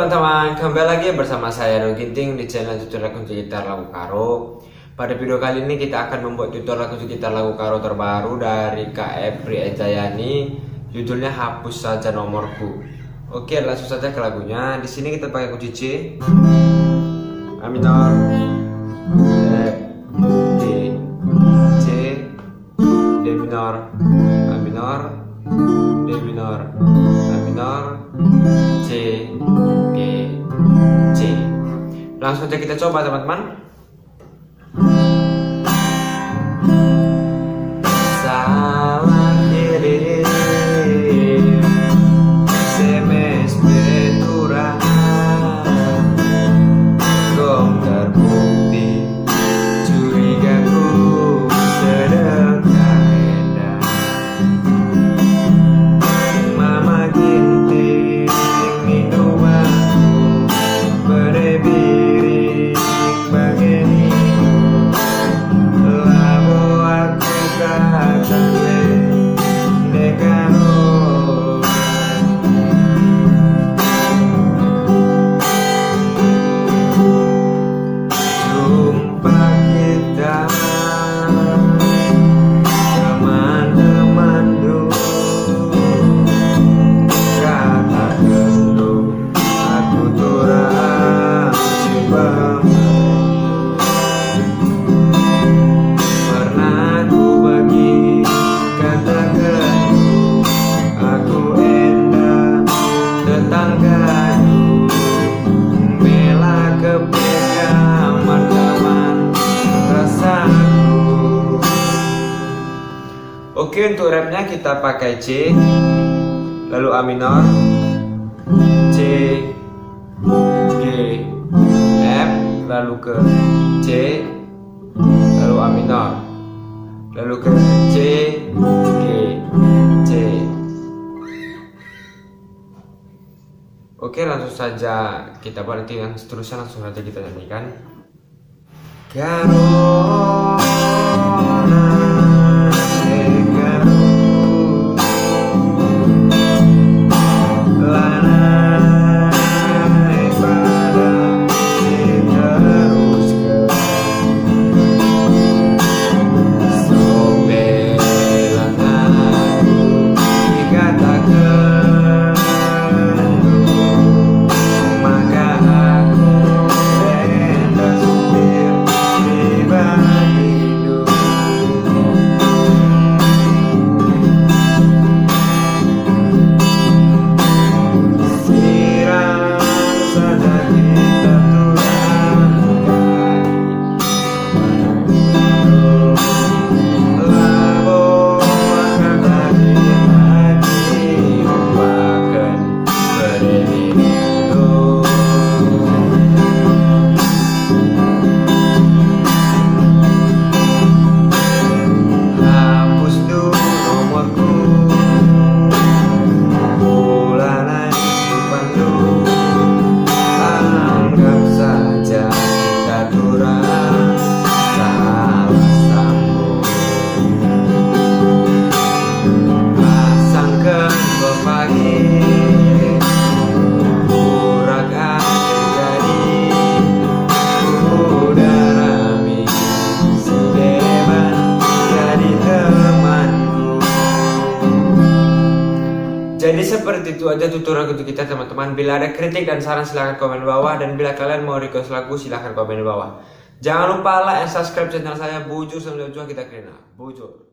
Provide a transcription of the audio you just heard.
teman-teman, kembali lagi bersama saya Ado Ginting di channel tutorial kunci gitar lagu Karo. Pada video kali ini kita akan membuat tutorial kunci gitar lagu Karo terbaru dari Kak Epri Ejayani. Judulnya Hapus Saja Nomorku. Oke, langsung saja ke lagunya. Di sini kita pakai kunci C, A minor, F, D, C, D minor, A minor, D minor, A minor, C, G, C. Langsung saja kita coba teman-teman. Salah kirim SMS beturan, belum terbukti curigaku sedang kaedah. Mama ginting minumanku berebiring bageni, labo aku katakan dekano. Jumpa kita teman-teman dulu, kata dulu aku turang simpang. Pernah ku bagi katakan aku endah tetangga dulu, bela kepegang teman rasaku. Oke, untuk rapnya kita pakai C, lalu A minor, C, G, F, lalu ke C, lalu A minor, lalu ke C, G, C. Oke, langsung saja kita buat, nanti yang seterusnya langsung saja kita nyanyikan. Karona jadi seperti itu aja tutorial untuk kita teman-teman. Bila ada kritik dan saran silahkan komen di bawah, dan bila kalian mau request lagu silahkan komen di bawah. Jangan lupa like dan subscribe channel saya. Bujur sampai jumpa, kita kena bujur.